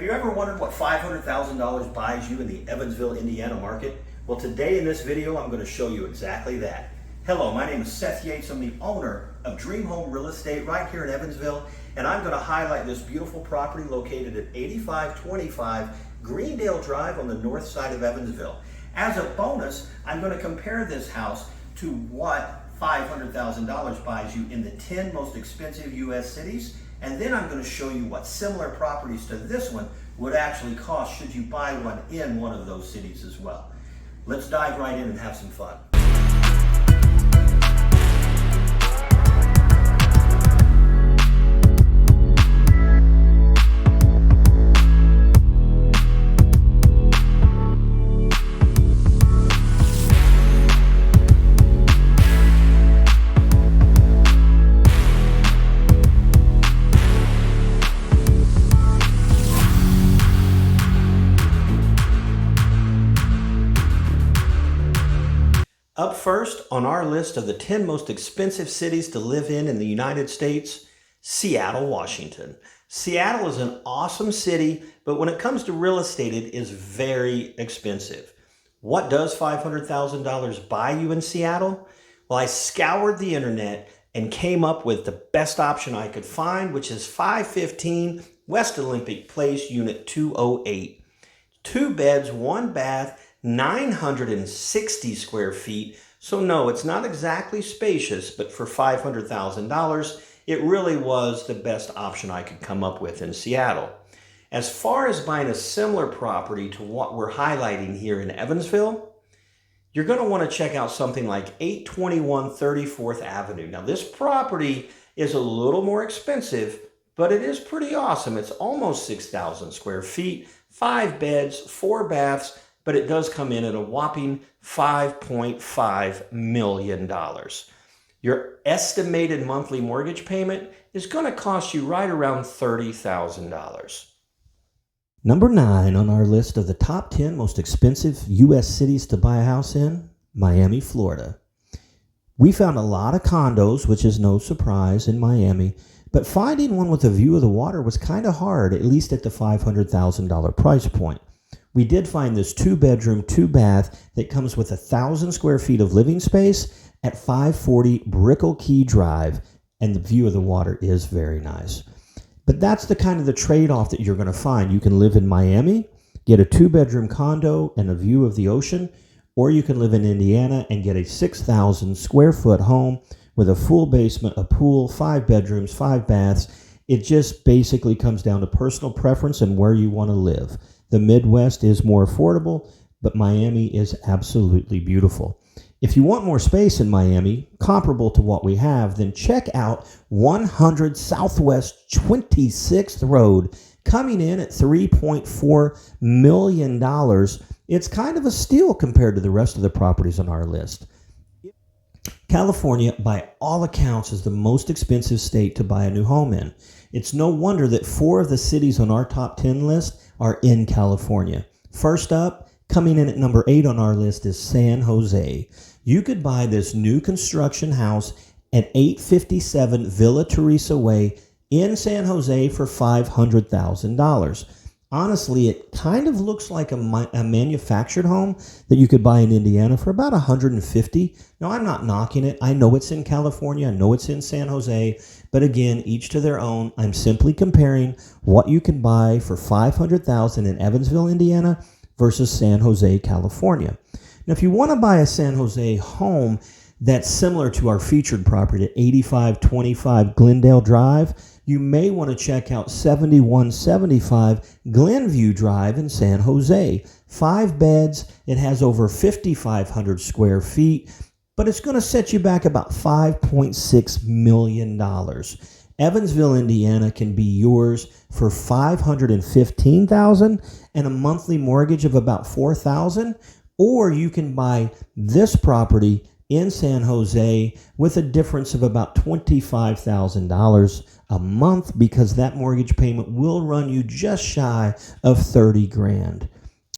Have you ever wondered what $500,000 buys you in the Evansville, Indiana market? Well, today in this video, I'm going to show you exactly that. Hello, my name is Seth Yates. I'm the owner of Dream Home Real Estate right here in Evansville, and I'm going to highlight this beautiful property located at 8525 Greendale Drive on the north side of Evansville. As a bonus, I'm going to compare this house to what $500,000 buys you in the 10 most expensive U.S. cities, and then I'm going to show you what similar properties to this one would actually cost should you buy one in one of those cities as well. Let's dive right in and have some fun. Up first on our list of the 10 most expensive cities to live in the United States, Seattle, Washington. Seattle is an awesome city, but when it comes to real estate, it is very expensive. What does $500,000 buy you in Seattle? Well, I scoured the internet and came up with the best option I could find, which is 515 West Olympic Place, Unit 208. 2 beds, 1 bath, 960 square feet. So no, it's not exactly spacious, but for $500,000, it really was the best option I could come up with in Seattle. As far as buying a similar property to what we're highlighting here in Evansville, you're going to want to check out something like 821 34th Avenue. Now this property is a little more expensive, but it is pretty awesome. It's almost 6,000 square feet, 5 beds, 4 baths, but it does come in at a whopping $5.5 million. Your estimated monthly mortgage payment is going to cost you right around $30,000. Number 9 on our list of the top 10 most expensive U.S. cities to buy a house in, Miami, Florida. We found a lot of condos, which is no surprise, in Miami, but finding one with a view of the water was kind of hard, at least at the $500,000 price point. We did find this 2-bedroom, 2-bath that comes with 1,000 square feet of living space at 540 Brickell Key Drive, and the view of the water is very nice. But that's the kind of the trade-off that you're going to find. You can live in Miami, get a 2-bedroom condo and a view of the ocean, or you can live in Indiana and get a 6,000 square foot home with a full basement, a pool, 5 bedrooms, 5 baths. It just basically comes down to personal preference and where you want to live. The Midwest is more affordable, but Miami is absolutely beautiful. If you want more space in Miami, comparable to what we have, then check out 100 Southwest 26th Road, coming in at $3.4 million. It's kind of a steal compared to the rest of the properties on our list. California, by all accounts, is the most expensive state to buy a new home in. It's no wonder that 4 of the cities on our top 10 list are in California. First up, coming in at number 8 on our list is San Jose. You could buy this new construction house at 857 Villa Teresa Way in San Jose for $500,000. Honestly, it kind of looks like a manufactured home that you could buy in Indiana for about $150,000. Now, I'm not knocking it. I know it's in California. I know it's in San Jose. But again, each to their own. I'm simply comparing what you can buy for $500,000 in Evansville, Indiana versus San Jose, California. Now, if you want to buy a San Jose home that's similar to our featured property at 8525 Glendale Drive, you may want to check out 7175 Glenview Drive in San Jose. 5 beds, it has over 5,500 square feet, but it's going to set you back about $5.6 million. Evansville, Indiana can be yours for $515,000 and a monthly mortgage of about $4,000, or you can buy this property in San Jose with a difference of about $25,000 a month, because that mortgage payment will run you just shy of $30,000.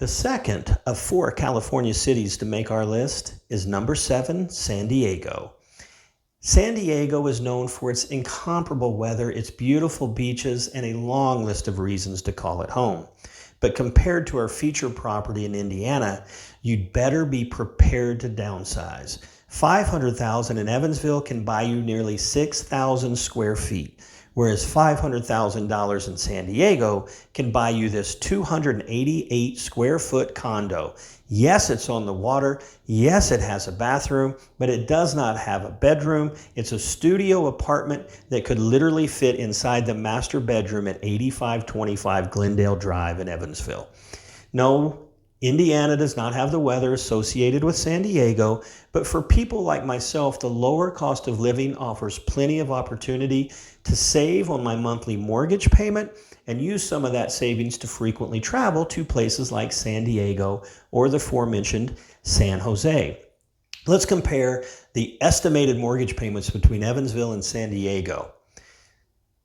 The second of 4 California cities to make our list is number 7, San Diego. San Diego is known for its incomparable weather, its beautiful beaches, and a long list of reasons to call it home. But compared to our featured property in Indiana, you'd better be prepared to downsize. $500,000 in Evansville can buy you nearly 6,000 square feet, whereas $500,000 in San Diego can buy you this 288 square foot condo. Yes, it's on the water. Yes, it has a bathroom, but it does not have a bedroom. It's a studio apartment that could literally fit inside the master bedroom at 8525 Glendale Drive in Evansville. No, Indiana does not have the weather associated with San Diego, but for people like myself, the lower cost of living offers plenty of opportunity to save on my monthly mortgage payment and use some of that savings to frequently travel to places like San Diego or the aforementioned San Jose. Let's compare the estimated mortgage payments between Evansville and San Diego.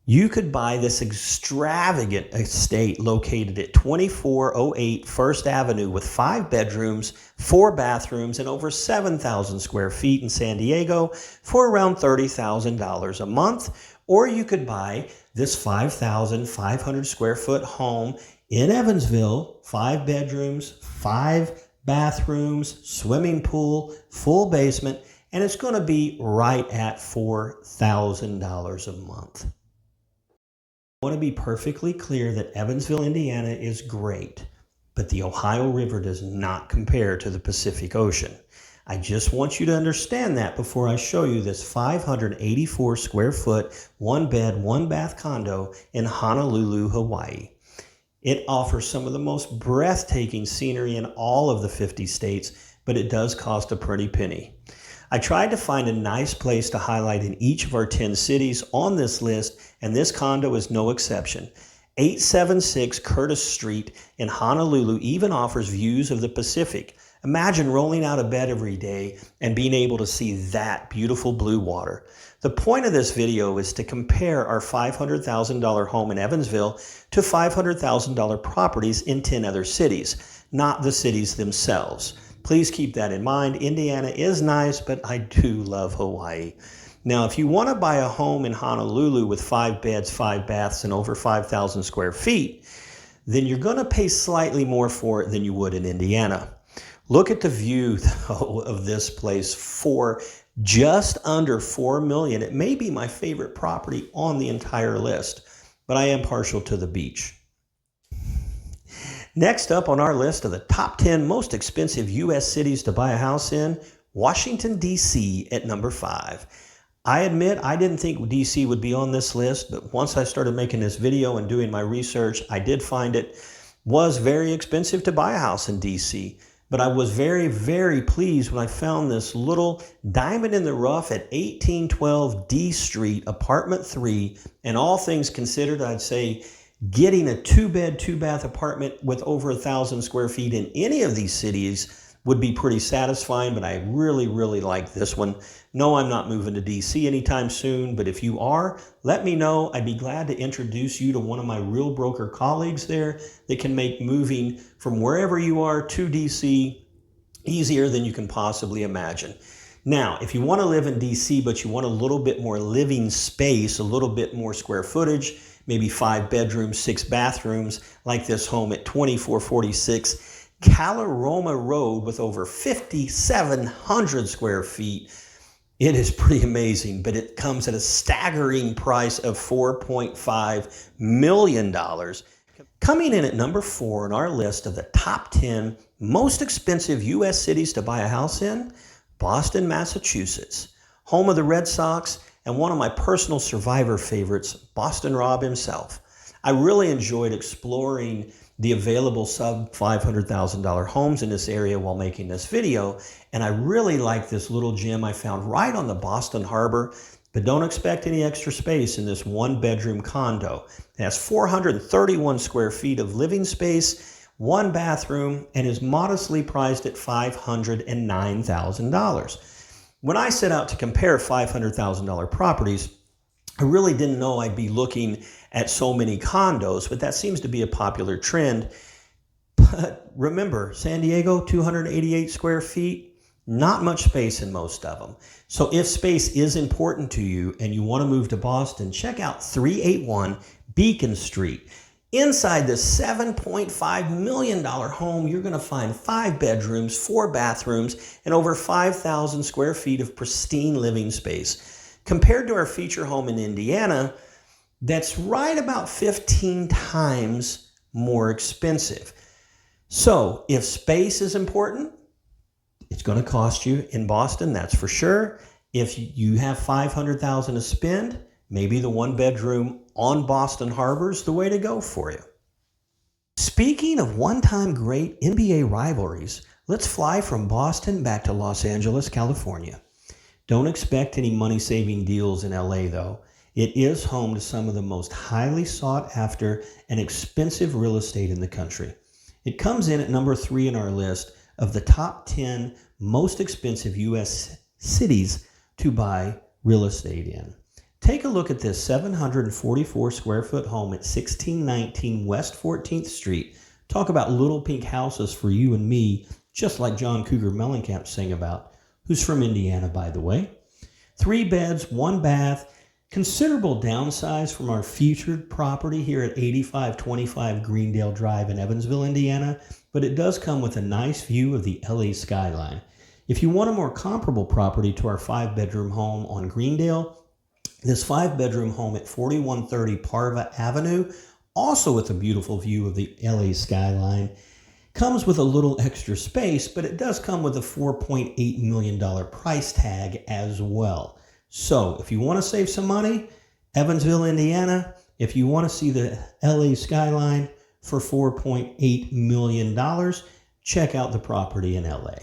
You could buy this extravagant estate located at 2408 First Avenue with 5 bedrooms, 4 bathrooms, and over 7,000 square feet in San Diego for around $30,000 a month. Or you could buy this 5,500 square foot home in Evansville, 5 bedrooms, 5 bathrooms, swimming pool, full basement, and it's going to be right at $4,000 a month. I want to be perfectly clear that Evansville, Indiana is great, but the Ohio River does not compare to the Pacific Ocean. I just want you to understand that before I show you this 584 square foot, 1 bed, 1 bath condo in Honolulu, Hawaii. It offers some of the most breathtaking scenery in all of the 50 states, but it does cost a pretty penny. I tried to find a nice place to highlight in each of our 10 cities on this list, and this condo is no exception. 876 Curtis Street in Honolulu even offers views of the Pacific. Imagine rolling out of bed every day and being able to see that beautiful blue water. The point of this video is to compare our $500,000 home in Evansville to $500,000 properties in 10 other cities, not the cities themselves. Please keep that in mind. Indiana is nice, but I do love Hawaii. Now, if you want to buy a home in Honolulu with 5 beds, 5 baths, and over 5,000 square feet, then you're going to pay slightly more for it than you would in Indiana. Look at the view, though, of this place for just under $4 million. It may be my favorite property on the entire list, but I am partial to the beach. Next up on our list of the top 10 most expensive U.S. cities to buy a house in, Washington, D.C. at number 5. I admit I didn't think D.C. would be on this list, but once I started making this video and doing my research, I did find it was very expensive to buy a house in D.C. But I was very, very pleased when I found this little diamond in the rough at 1812 D Street, apartment 3, and all things considered, I'd say getting a 2-bed, 2-bath apartment with over 1,000 square feet in any of these cities would be pretty satisfying, but I really, really like this one. No, I'm not moving to DC anytime soon, but if you are, let me know. I'd be glad to introduce you to one of my real broker colleagues there that can make moving from wherever you are to DC easier than you can possibly imagine. Now, if you want to live in DC, but you want a little bit more living space, a little bit more square footage, maybe 5 bedrooms, 6 bathrooms, like this home at 2446 Caloroma Road with over 5,700 square feet. It is pretty amazing, but it comes at a staggering price of $4.5 million. Coming in at number 4 on our list of the top 10 most expensive U.S. cities to buy a house in, Boston, Massachusetts, home of the Red Sox, and one of my personal survivor favorites, Boston Rob himself. I really enjoyed exploring the available sub $500,000 homes in this area while making this video, and I really like this little gem I found right on the Boston Harbor, but don't expect any extra space in this 1-bedroom condo. It has 431 square feet of living space, 1 bathroom, and is modestly priced at $509,000. When I set out to compare $500,000 properties, I really didn't know I'd be looking at so many condos, but that seems to be a popular trend. But remember, San Diego, 288 square feet, Not much space in most of them. So if space is important to you and you want to move to Boston, check out 381 Beacon Street. Inside this $7.5 million home, you're going to find 5 bedrooms, 4 bathrooms, and over 5,000 square feet of pristine living space. Compared to our feature home in Indiana, that's right about 15 times more expensive. So if space is important, it's going to cost you in Boston, that's for sure. If you have $500,000 to spend, maybe the 1-bedroom on Boston Harbor is the way to go for you. Speaking of one-time great NBA rivalries, let's fly from Boston back to Los Angeles, California. Don't expect any money-saving deals in LA, though. It is home to some of the most highly sought after and expensive real estate in the country. It comes in at number 3 in our list of the top 10 most expensive U.S. cities to buy real estate in. Take a look at this 744 square foot home at 1619 West 14th Street. Talk about little pink houses for you and me, just like John Cougar Mellencamp sang about, who's from Indiana, by the way. 3 beds, 1 bath, considerable downsize from our featured property here at 8525 Greendale Drive in Evansville, Indiana, but it does come with a nice view of the LA skyline. If you want a more comparable property to our 5-bedroom home on Greendale, this 5-bedroom home at 4130 Parva Avenue, also with a beautiful view of the LA skyline, comes with a little extra space, but it does come with a $4.8 million price tag as well. So if you want to save some money, Evansville, Indiana, if you want to see the LA skyline for $4.8 million, check out the property in LA.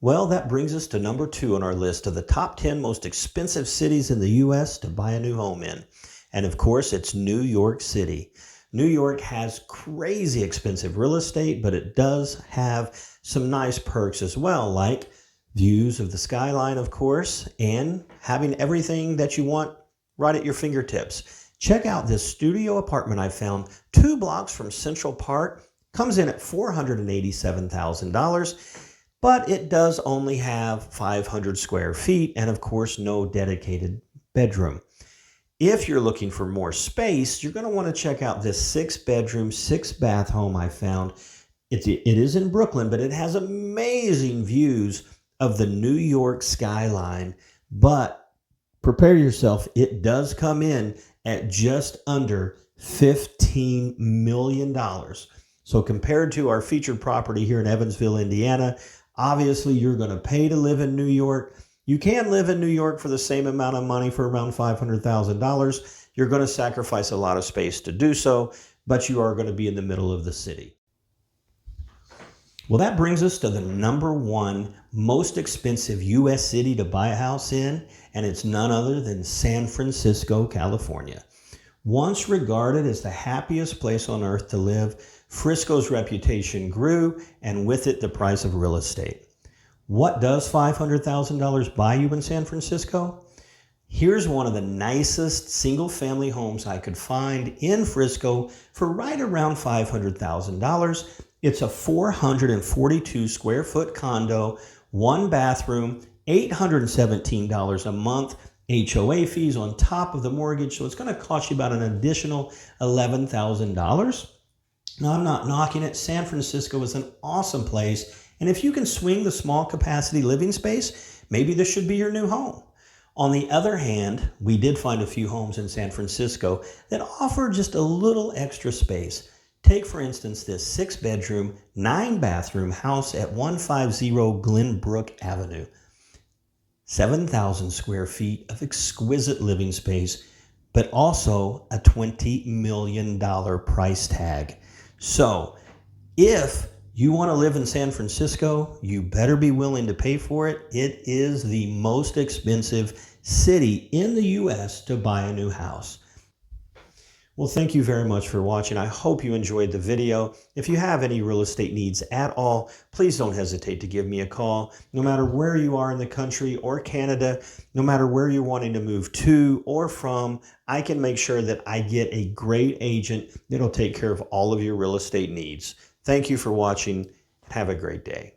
Well, that brings us to number 2 on our list of the top 10 most expensive cities in the U.S. to buy a new home in. And of course, it's New York City. New York has crazy expensive real estate, but it does have some nice perks as well, like views of the skyline, of course, and having everything that you want right at your fingertips. Check out this studio apartment I found 2 blocks from Central Park. Comes in at $487,000. But it does only have 500 square feet and, of course, no dedicated bedroom. If you're looking for more space, you're going to want to check out this 6-bedroom, 6-bath home I found. It is in Brooklyn, but it has amazing views of the New York skyline. But prepare yourself, it does come in at just under $15 million. So compared to our featured property here in Evansville, Indiana, obviously, you're going to pay to live in New York. You can live in New York for the same amount of money for around $500,000. You're going to sacrifice a lot of space to do so, but you are going to be in the middle of the city. Well, that brings us to the number 1 most expensive U.S. city to buy a house in, and it's none other than San Francisco, California. Once regarded as the happiest place on earth to live, Frisco's reputation grew, and with it, the price of real estate. What does $500,000 buy you in San Francisco? Here's one of the nicest single-family homes I could find in Frisco for right around $500,000. It's a 442 square foot condo, 1 bathroom, $817 a month, HOA fees on top of the mortgage, so it's going to cost you about an additional $11,000. Now, I'm not knocking it. San Francisco is an awesome place, and if you can swing the small capacity living space, maybe this should be your new home. On the other hand, we did find a few homes in San Francisco that offer just a little extra space. Take, for instance, this 6-bedroom, 9-bathroom house at 150 Glenbrook Avenue. 7,000 square feet of exquisite living space, but also a $20 million price tag. So if you want to live in San Francisco, you better be willing to pay for it. It is the most expensive city in the U.S. to buy a new house. Well, thank you very much for watching. I hope you enjoyed the video. If you have any real estate needs at all, please don't hesitate to give me a call. No matter where you are in the country or Canada, no matter where you're wanting to move to or from, I can make sure that I get a great agent that'll take care of all of your real estate needs. Thank you for watching. Have a great day.